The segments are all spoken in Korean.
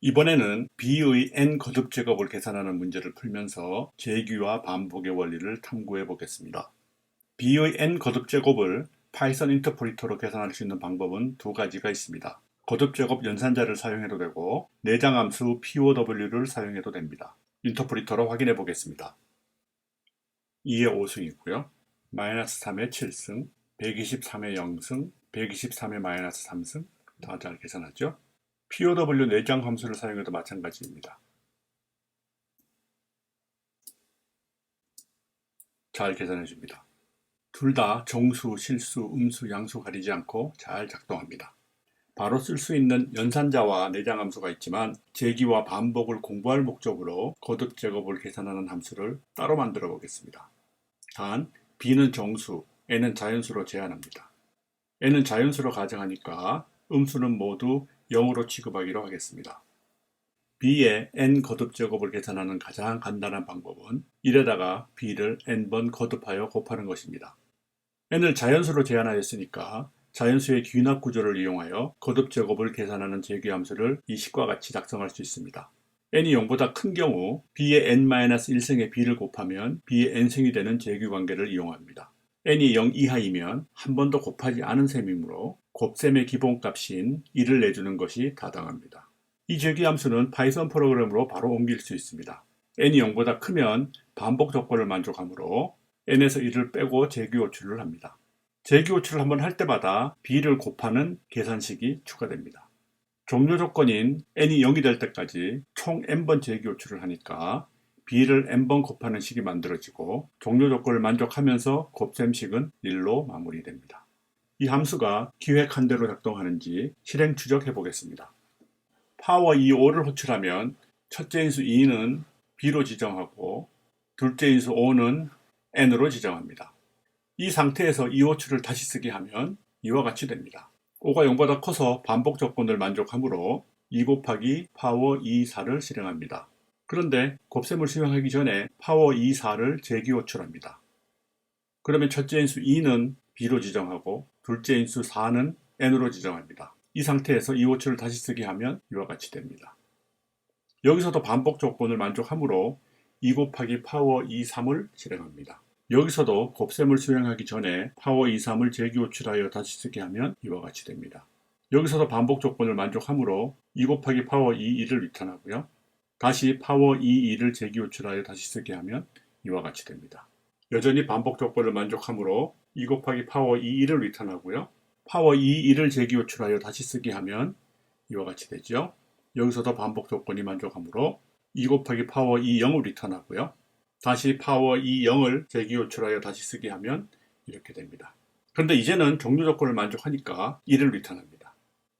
이번에는 B의 n 거듭 제곱을 계산하는 문제를 풀면서 제기와 반복의 원리를 탐구해 보겠습니다. B의 n 거듭 제곱을 파이썬 인터프리터로 계산할 수 있는 방법은 두 가지가 있습니다. 거듭 제곱 연산자를 사용해도 되고 내장 함수 POW를 사용해도 됩니다. 인터프리터로 확인해 보겠습니다. 2의 5승이고요. 마이너스 3의 7승, 123의 0승, 123의 마이너스 3승 다 잘 계산하죠. POW 내장 함수를 사용해도 마찬가지입니다. 잘 계산해 줍니다. 둘 다 정수, 실수, 음수, 양수 가리지 않고 잘 작동합니다. 바로 쓸 수 있는 연산자와 내장 함수가 있지만 제기와 반복을 공부할 목적으로 거듭 제곱을 계산하는 함수를 따로 만들어 보겠습니다. 단, b는 정수, n은 자연수로 제한합니다. n은 자연수로 가정하니까 음수는 모두 0으로 취급하기로 하겠습니다. b의 n 거듭 제곱을 계산하는 가장 간단한 방법은 1에다가 b를 n번 거듭하여 곱하는 것입니다. n을 자연수로 제한하였으니까 자연수의 귀납 구조를 이용하여 거듭 제곱을 계산하는 제기함수를 이 식과 같이 작성할 수 있습니다. n이 0보다 큰 경우 b의 n-1승의 b를 곱하면 b의 n승이 되는 제기관계를 이용합니다. n이 0 이하이면 한 번도 곱하지 않은 셈이므로 곱셈의 기본값인 1을 내주는 것이 타당합니다. 이 제기함수는 파이썬 프로그램으로 바로 옮길 수 있습니다. n이 0보다 크면 반복 조건을 만족하므로 n에서 1을 빼고 제기호출을 합니다. 제기호출을 한번 할 때마다 b를 곱하는 계산식이 추가됩니다. 종료 조건인 n이 0이 될 때까지 총 n번 제기호출을 하니까 b를 n번 곱하는 식이 만들어지고 종료 조건을 만족하면서 곱셈식은 1로 마무리됩니다. 이 함수가 기획한 대로 작동하는지 실행 추적해 보겠습니다. 파워 2,5를 호출하면 첫째 인수 2는 b로 지정하고 둘째 인수 5는 n으로 지정합니다. 이 상태에서 이 호출을 다시 쓰게 하면 이와 같이 됩니다. 5가 0보다 커서 반복 조건을 만족하므로 2 곱하기 파워 2, 4를 실행합니다. 그런데 곱셈을 수행하기 전에 파워 2, 4를 재기 호출합니다. 그러면 첫째 인수 2는 b로 지정하고 둘째 인수 4는 n으로 지정합니다. 이 상태에서 이 호출을 다시 쓰게 하면 이와 같이 됩니다. 여기서도 반복 조건을 만족하므로 2 곱하기 파워 2, 3을 실행합니다. 여기서도 곱셈을 수행하기 전에 파워 2, 3을 재기호출하여 다시 쓰게 하면 이와 같이 됩니다. 여기서도 반복 조건을 만족하므로 2 곱하기 파워 2, 2를 리턴하고요. 다시 파워 2, 2를 재기호출하여 다시 쓰게 하면 이와 같이 됩니다. 여전히 반복 조건을 만족하므로 2 곱하기 파워 2, 2를 리턴하고요. 파워 2, 2를 재기호출하여 다시 쓰게 하면 이와 같이 되죠. 여기서도 반복 조건이 만족하므로 2 곱하기 파워 2, 0을 리턴하고요. 다시 파워 2, 0을 재기호출하여 다시 쓰게 하면 이렇게 됩니다. 그런데 이제는 종료 조건을 만족하니까 1을 리턴합니다.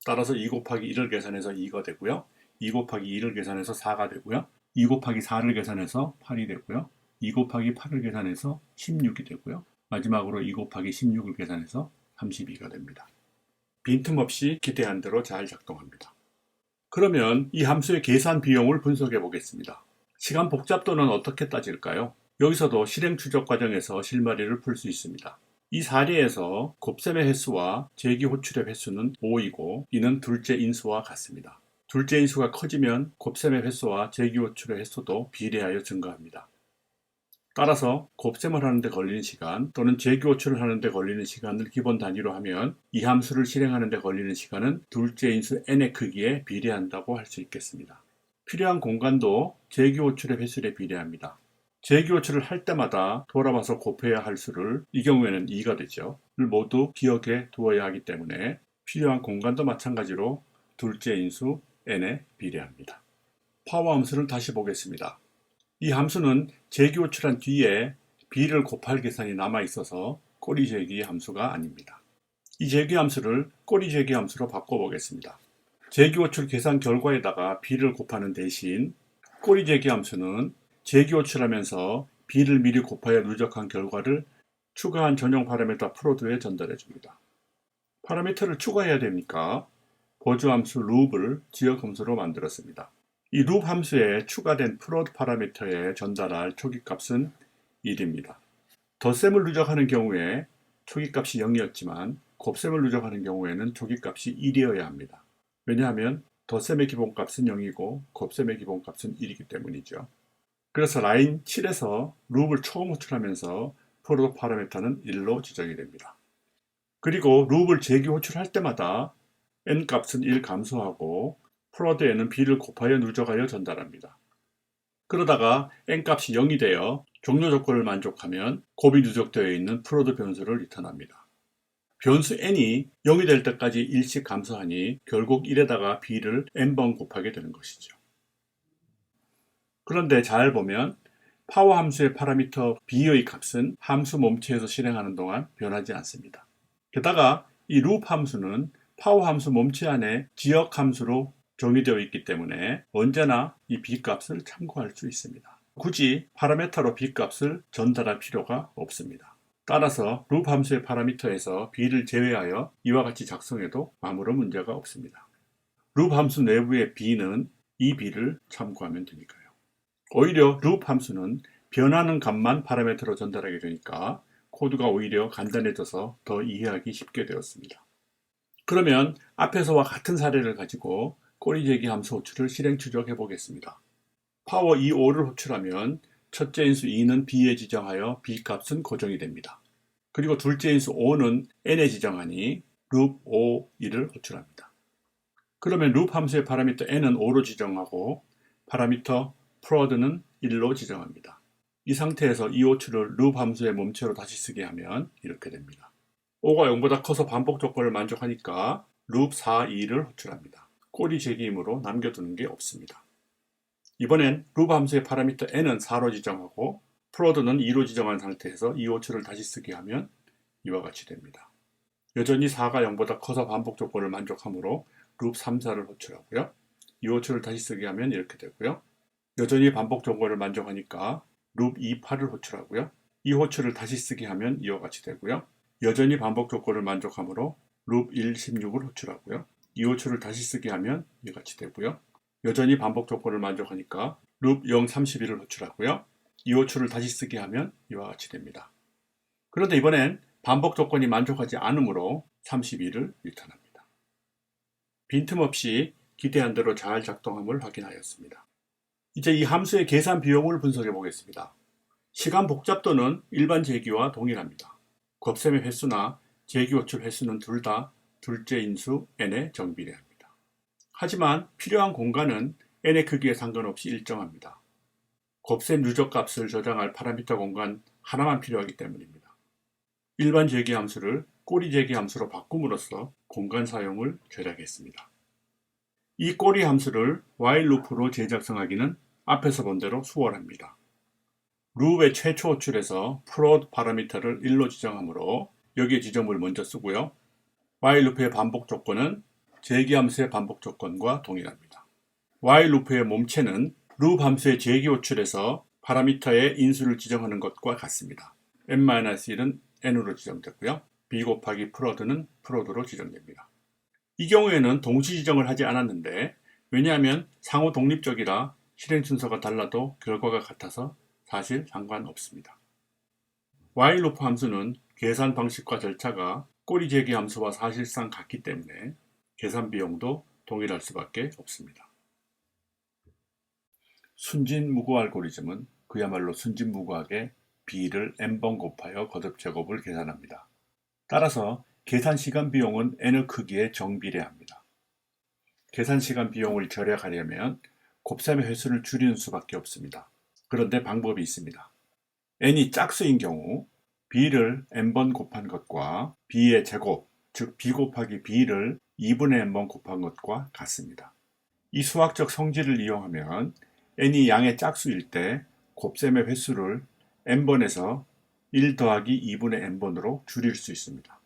따라서 2 곱하기 1을 계산해서 2가 되고요. 2 곱하기 2를 계산해서 4가 되고요. 2 곱하기 4를 계산해서 8이 되고요. 2 곱하기 8을 계산해서 16이 되고요. 마지막으로 2 곱하기 16을 계산해서 32가 됩니다. 빈틈없이 기대한 대로 잘 작동합니다. 그러면 이 함수의 계산 비용을 분석해 보겠습니다. 시간 복잡도는 어떻게 따질까요? 여기서도 실행 추적 과정에서 실마리를 풀 수 있습니다. 이 사례에서 곱셈의 횟수와 제기 호출의 횟수는 5이고 이는 둘째 인수와 같습니다. 둘째 인수가 커지면 곱셈의 횟수와 제기 호출의 횟수도 비례하여 증가합니다. 따라서 곱셈을 하는 데 걸리는 시간 또는 제기 호출을 하는 데 걸리는 시간을 기본 단위로 하면 이 함수를 실행하는 데 걸리는 시간은 둘째 인수 n의 크기에 비례한다고 할 수 있겠습니다. 필요한 공간도 제기 호출의 횟수에 비례합니다. 제기 호출을 할 때마다 돌아와서 곱해야 할 수를 이 경우에는 2가 되죠. 를 모두 기억에 두어야 하기 때문에 필요한 공간도 마찬가지로 둘째 인수 n에 비례합니다. 파워 함수를 다시 보겠습니다. 이 함수는 제기 호출한 뒤에 b를 곱할 계산이 남아 있어서 꼬리 제기 함수가 아닙니다. 이 제기 함수를 꼬리 제기 함수로 바꿔보겠습니다. 제기 호출 계산 결과에다가 b를 곱하는 대신 꼬리 제기 함수는 제기 호출하면서 b를 미리 곱하여 누적한 결과를 추가한 전용 파라미터 프로드에 전달해 줍니다. 파라미터를 추가해야 되니까 보조함수 룹을 지역함수로 만들었습니다. 이 룹 함수에 추가된 프로드 파라미터에 전달할 초기값은 1입니다. 덧셈을 누적하는 경우에 초기값이 0이었지만 곱셈을 누적하는 경우에는 초기값이 1이어야 합니다. 왜냐하면 덧셈의 기본값은 0이고 곱셈의 기본값은 1이기 때문이죠. 그래서 라인 7에서 룹을 처음 호출하면서 프로덕트 파라미터는 1로 지정이 됩니다. 그리고 룹을 재기 호출할 때마다 n 값은 1 감소하고 프로드 n은 b를 곱하여 누적하여 전달합니다. 그러다가 n 값이 0이 되어 종료 조건을 만족하면 곱이 누적되어 있는 프로드 변수를 리턴합니다. 변수 n이 0이 될 때까지 1씩 감소하니 결국 1에다가 b를 n번 곱하게 되는 것이죠. 그런데 잘 보면 파워 함수의 파라미터 b의 값은 함수 몸체에서 실행하는 동안 변하지 않습니다. 게다가 이 룹 함수는 파워 함수 몸체 안에 지역 함수로 정의되어 있기 때문에 언제나 이 b값을 참고할 수 있습니다. 굳이 파라메터로 b값을 전달할 필요가 없습니다. 따라서 룹 함수의 파라미터에서 b를 제외하여 이와 같이 작성해도 아무런 문제가 없습니다. 룹 함수 내부의 b는 이 b를 참고하면 되니까요. 오히려 룹 함수는 변하는 값만 파라미터로 전달하게 되니까 코드가 오히려 간단해져서 더 이해하기 쉽게 되었습니다. 그러면 앞에서와 같은 사례를 가지고 꼬리재기 함수 호출을 실행 추적해 보겠습니다. 파워 2,5를 호출하면 첫째 인수 2는 b에 지정하여 b 값은 고정이 됩니다. 그리고 둘째 인수 5는 n에 지정하니 룹 5, 2를 호출합니다. 그러면 룹 함수의 파라미터 n은 5로 지정하고 파라미터 프로드는 1로 지정합니다. 이 상태에서 이 호출을 룹 함수의 몸체로 다시 쓰게 하면 이렇게 됩니다. 5가 0보다 커서 반복 조건을 만족하니까 룹 4, 2를 호출합니다. 꼬리 재기이므로 남겨두는 게 없습니다. 이번엔 룹 함수의 파라미터 n은 4로 지정하고 프로드는 2로 지정한 상태에서 이 호출을 다시 쓰게 하면 이와 같이 됩니다. 여전히 4가 0보다 커서 반복 조건을 만족하므로 룹 3, 4를 호출하고요. 이 호출을 다시 쓰게 하면 이렇게 되고요. 여전히 반복 조건을 만족하니까 룹 2, 8을 호출하고요. 이 호출을 다시 쓰게 하면 이와 같이 되고요. 여전히 반복 조건을 만족하므로 룹 1, 16을 호출하고요. 이 호출을 다시 쓰게 하면 이와 같이 되고요. 여전히 반복 조건을 만족하니까 룹 0, 31을 호출하고요. 이 호출을 다시 쓰게 하면 이와 같이 됩니다. 그런데 이번엔 반복 조건이 만족하지 않으므로 32를 리턴합니다. 빈틈없이 기대한 대로 잘 작동함을 확인하였습니다. 이제 이 함수의 계산 비용을 분석해 보겠습니다. 시간 복잡도는 일반 재기와 동일합니다. 곱셈의 횟수나 재기 호출 횟수는 둘 다 둘째 인수 n에 정비례합니다. 하지만 필요한 공간은 n의 크기에 상관없이 일정합니다. 곱셈 누적값을 저장할 파라미터 공간 하나만 필요하기 때문입니다. 일반 재기 함수를 꼬리 재기 함수로 바꿈으로써 공간 사용을 절약했습니다. 이 꼬리 함수를 while 루프로 재작성하기는 앞에서 본 대로 수월합니다. 룹의 최초 호출에서 프로드 파라미터를 1로 지정하므로 여기에 지점을 먼저 쓰고요. while 루프의 반복 조건은 재기 함수의 반복 조건과 동일합니다. while 루프의 몸체는 룹 함수의 재기 호출에서 파라미터의 인수를 지정하는 것과 같습니다. n-1은 n으로 지정되고요. b 곱하기 프로드는 프로드로 지정됩니다. 이 경우에는 동시 지정을 하지 않았는데 왜냐하면 상호 독립적이라 실행 순서가 달라도 결과가 같아서 사실 상관없습니다. while 루프 함수는 계산 방식과 절차가 꼬리 재기 함수와 사실상 같기 때문에 계산 비용도 동일할 수밖에 없습니다. 순진무구 알고리즘은 그야말로 순진무구하게 b를 n번 곱하여 거듭 제곱을 계산합니다. 따라서 계산 시간 비용은 n의 크기에 정비례합니다. 계산 시간 비용을 절약하려면 곱셈의 횟수를 줄이는 수밖에 없습니다. 그런데 방법이 있습니다. n이 짝수인 경우 b를 n번 곱한 것과 b의 제곱, 즉 b 곱하기 b를 2분의 n번 곱한 것과 같습니다. 이 수학적 성질을 이용하면 n이 양의 짝수일 때 곱셈의 횟수를 n번에서 1 더하기 2분의 n번으로 줄일 수 있습니다.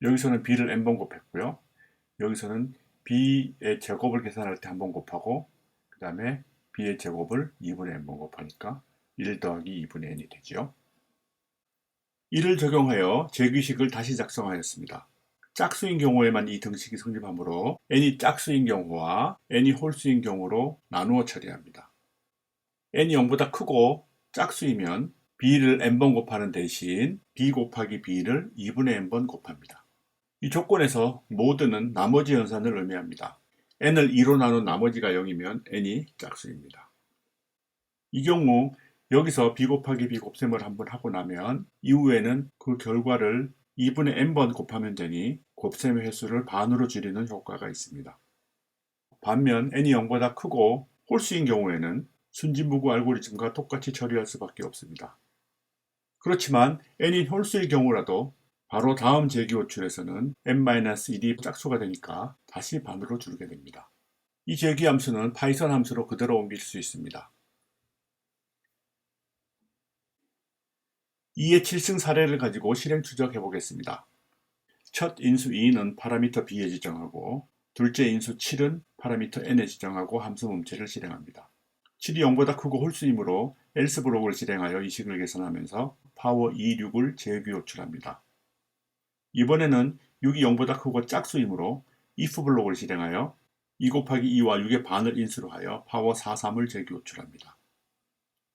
여기서는 b를 n번 곱했고요. 여기서는 b의 제곱을 계산할 때 한 번 곱하고 그 다음에 b의 제곱을 2분의 n번 곱하니까 1 더하기 2분의 n이 되죠. 이를 적용하여 재규식을 다시 작성하였습니다. 짝수인 경우에만 이 등식이 성립하므로 n이 짝수인 경우와 n이 홀수인 경우로 나누어 처리합니다. n이 0보다 크고 짝수이면 b를 n번 곱하는 대신 b 곱하기 b를 2분의 n번 곱합니다. 이 조건에서 모드는 나머지 연산을 의미합니다. n을 2로 나눈 나머지가 0이면 n이 짝수입니다. 이 경우 여기서 b 곱하기 b 곱셈을 한번 하고 나면 이후에는 그 결과를 2분의 n번 곱하면 되니 곱셈의 횟수를 반으로 줄이는 효과가 있습니다. 반면 n이 0보다 크고 홀수인 경우에는 순진무구 알고리즘과 똑같이 처리할 수밖에 없습니다. 그렇지만 n이 홀수의 경우라도 바로 다음 제기호출에서는 n-1이 짝수가 되니까 다시 반으로 줄게 됩니다. 이 제기함수는 파이썬 함수로 그대로 옮길 수 있습니다. 2의 7승 사례를 가지고 실행 추적해 보겠습니다. 첫 인수 2는 파라미터 b에 지정하고 둘째 인수 7은 파라미터 n에 지정하고 함수 문체를 실행합니다. 7이 0보다 크고 홀수이므로 else 블록을 실행하여 이식을 계산하면서 파워 2, 6을 제기 호출합니다. 이번에는 6이 0보다 크고 짝수이므로 if 블록을 실행하여 2 곱하기 2와 6의 반을 인수로 하여 파워 4, 3을 제기 호출합니다.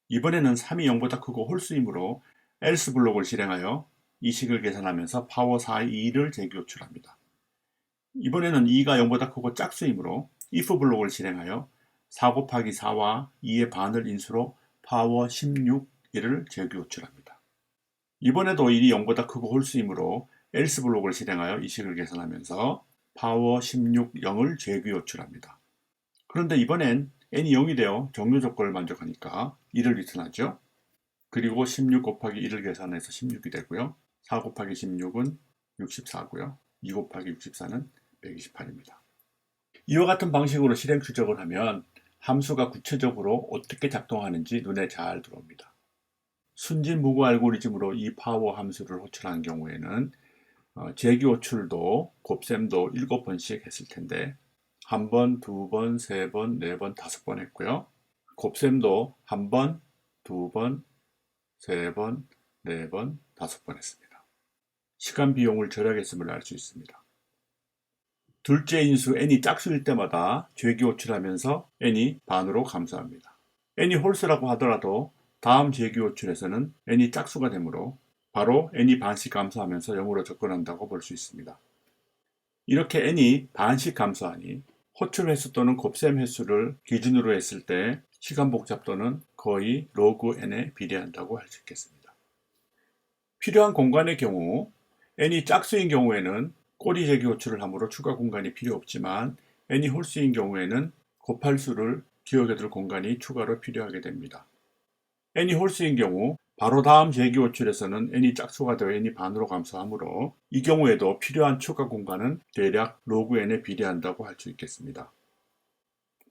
이번에는 3이 0보다 크고 홀수이므로 else 블록을 실행하여 이식을 계산하면서 파워 4, 2를 제기 호출합니다. 이번에는 2가 0보다 크고 짝수이므로 if 블록을 실행하여 4 곱하기 4와 2의 반을 인수로 파워 16, 1을 제기 호출합니다. 이번에도 1이 0보다 크고 홀수이므로 else 블록을 실행하여 이식을 계산하면서 파워 16, 0을 제기 호출합니다. 그런데 이번엔 n이 0이 되어 종료 조건을 만족하니까 1을 리턴하죠. 그리고 16 곱하기 1을 계산해서 16이 되고요. 4 곱하기 16은 64고요. 2 곱하기 64는 128입니다. 이와 같은 방식으로 실행 추적을 하면 함수가 구체적으로 어떻게 작동하는지 눈에 잘 들어옵니다. 순진무구 알고리즘으로 이 파워 함수를 호출한 경우에는 제기 호출도 곱셈도 7번씩 했을 텐데 1번, 2번, 3번, 4번, 5번 했고요. 곱셈도 1번, 2번, 3번, 4번, 5번 했습니다. 시간 비용을 절약했음을 알 수 있습니다. 둘째 인수 n이 짝수일 때마다 제기 호출하면서 n이 반으로 감소합니다. n이 홀수라고 하더라도 다음 제기 호출에서는 n이 짝수가 되므로 바로 n이 반씩 감소하면서 0으로 접근한다고 볼 수 있습니다. 이렇게 n이 반씩 감소하니 호출 횟수 또는 곱셈 횟수를 기준으로 했을 때 시간 복잡도는 거의 로그 n에 비례한다고 할 수 있겠습니다. 필요한 공간의 경우 n이 짝수인 경우에는 꼬리 제기 호출을 하므로 추가 공간이 필요 없지만 n이 홀수인 경우에는 곱할 수를 기억해둘 공간이 추가로 필요하게 됩니다. n이 홀수인 경우 바로 다음 제기 호출에서는 n이 짝수가 되어 n이 반으로 감소하므로 이 경우에도 필요한 추가 공간은 대략 로그 n에 비례한다고 할 수 있겠습니다.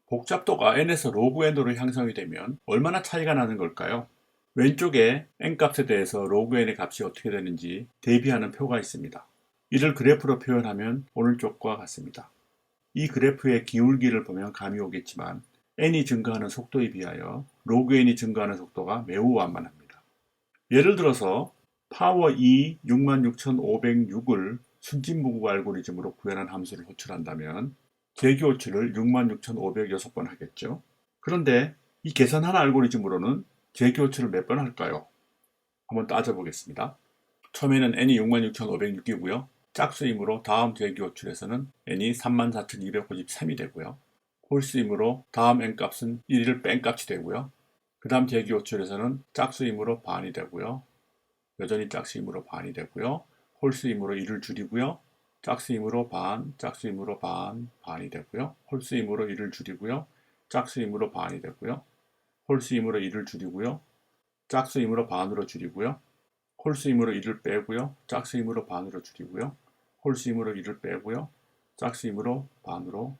복잡도가 n에서 로그 n으로 향상이 되면 얼마나 차이가 나는 걸까요? 왼쪽에 n값에 대해서 로그 n의 값이 어떻게 되는지 대비하는 표가 있습니다. 이를 그래프로 표현하면 오른쪽과 같습니다. 이 그래프의 기울기를 보면 감이 오겠지만 n이 증가하는 속도에 비하여 로그 n이 증가하는 속도가 매우 완만합니다. 예를 들어서 파워 2 66,506을 순진무구 알고리즘으로 구현한 함수를 호출한다면 제기 호출을 66,506번 하겠죠. 그런데 이 계산한 알고리즘으로는 제기 호출을 몇 번 할까요? 한번 따져보겠습니다. 처음에는 n이 66,506이고요. 짝수이므로 다음 제기 호출에서는 n이 34,253이 되고요. 홀수이므로 다음 n값은 1을 뺀 값이 되고요. 그 다음 제기 호출에서는 짝수이므로 반이 되고요. 여전히 짝수이므로 반이 되고요. 홀수이므로 1을 줄이고요. 짝수이므로 반, 짝수이므로 반, 반이 되고요. 홀수이므로 1을 줄이고요. 짝수이므로 반이 되고요. 홀수이므로 1을 줄이고요. 짝수이므로 반으로 줄이고요. 홀수이므로 1을 빼고요. 짝수이므로 반으로 줄이고요. 홀수이므로 1을 빼고요. 짝수이므로 반으로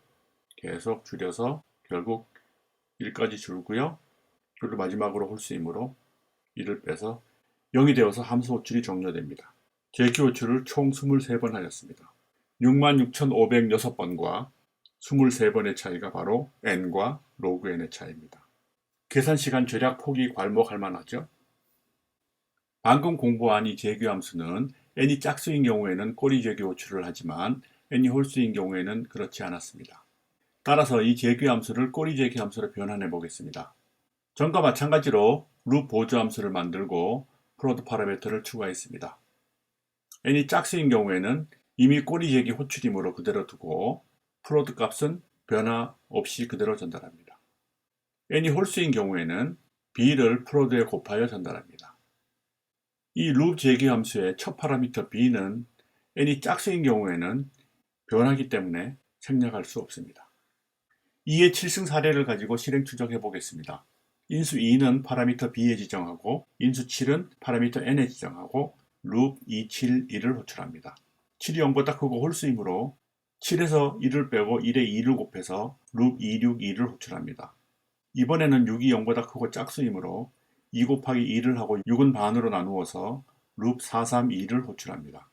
계속 줄여서 결국 1까지 줄고요. 그리고 마지막으로 홀수이므로 1을 빼서 0이 되어서 함수 호출이 종료됩니다. 제기 호출을 총 23번 하였습니다. 66,506번과 23번의 차이가 바로 n과 로그 n의 차이입니다. 계산 시간 절약 폭이 괄목할 만하죠. 방금 공부한 이 제기 함수는 n이 짝수인 경우에는 꼬리 제기 호출을 하지만 n이 홀수인 경우에는 그렇지 않았습니다. 따라서 이 제기 함수를 꼬리 제기 함수로 변환해 보겠습니다. 전과 마찬가지로 룹 보조 함수를 만들고 플로트 파라미터를 추가했습니다. n이 짝수인 경우에는 이미 꼬리 제기 호출이므로 그대로 두고 플로트 값은 변화 없이 그대로 전달합니다. n이 홀수인 경우에는 b를 프로드에 곱하여 전달합니다. 이 룹 재기 함수의 첫 파라미터 b는 n이 짝수인 경우에는 변하기 때문에 생략할 수 없습니다. 2의 7승 사례를 가지고 실행 추적해 보겠습니다. 인수 2는 파라미터 b에 지정하고 인수 7은 파라미터 n에 지정하고 룹 2, 7, 1을 호출합니다. 7이 0보다 크고 홀수이므로 7에서 1을 빼고 1에 2를 곱해서 룹 2, 6, 2를 호출합니다. 이번에는 6이 0보다 크고 짝수이므로 2 곱하기 2를 하고 6은 반으로 나누어서 룹 4, 3, 2를 호출합니다.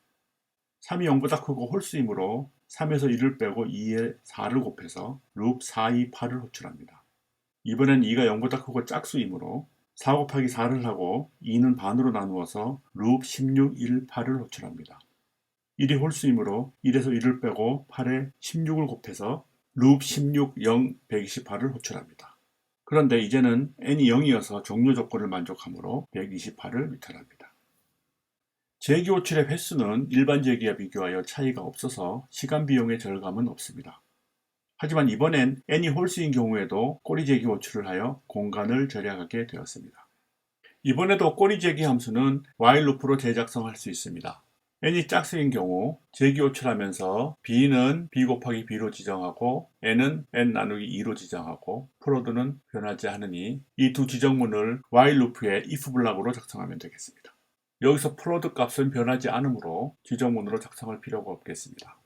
3이 0보다 크고 홀수이므로 3에서 1을 빼고 2에 4를 곱해서 룹 4, 2, 8을 호출합니다. 이번엔 2가 0보다 크고 짝수이므로 4 곱하기 4를 하고 2는 반으로 나누어서 룹 16, 1, 8을 호출합니다. 1이 홀수이므로 1에서 1을 빼고 8에 16을 곱해서 룹 16, 0, 128을 호출합니다. 그런데 이제는 n이 0이어서 종료 조건을 만족하므로 128을 리턴합니다. 재기 호출의 횟수는 일반 재기와 비교하여 차이가 없어서 시간 비용의 절감은 없습니다. 하지만 이번엔 n이 홀수인 경우에도 꼬리 재기 호출을 하여 공간을 절약하게 되었습니다. 이번에도 꼬리 재기 함수는 while 루프로 재작성할 수 있습니다. n이 짝수인 경우 재기 호출하면서 b는 b 곱하기 b로 지정하고 n은 n 나누기 2로 지정하고 프로드는 변하지 않으니 이 두 지정문을 while 루프의 if 블락으로 작성하면 되겠습니다. 여기서 프로드 값은 변하지 않으므로 지정문으로 작성할 필요가 없겠습니다.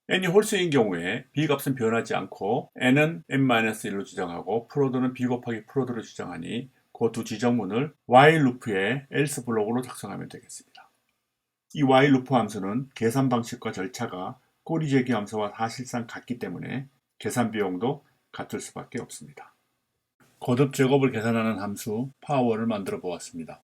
n이 홀수인 경우에 b 값은 변하지 않고 n은 n-1로 지정하고 프로드는 b 곱하기 프로드로 지정하니 그 두 지정문을 while 루프의 else 블록으로 작성하면 되겠습니다. 이 while 루프 함수는 계산 방식과 절차가 꼬리 재기 함수와 사실상 같기 때문에 계산 비용도 같을 수밖에 없습니다. 거듭 제곱을 계산하는 함수 파워를 만들어 보았습니다.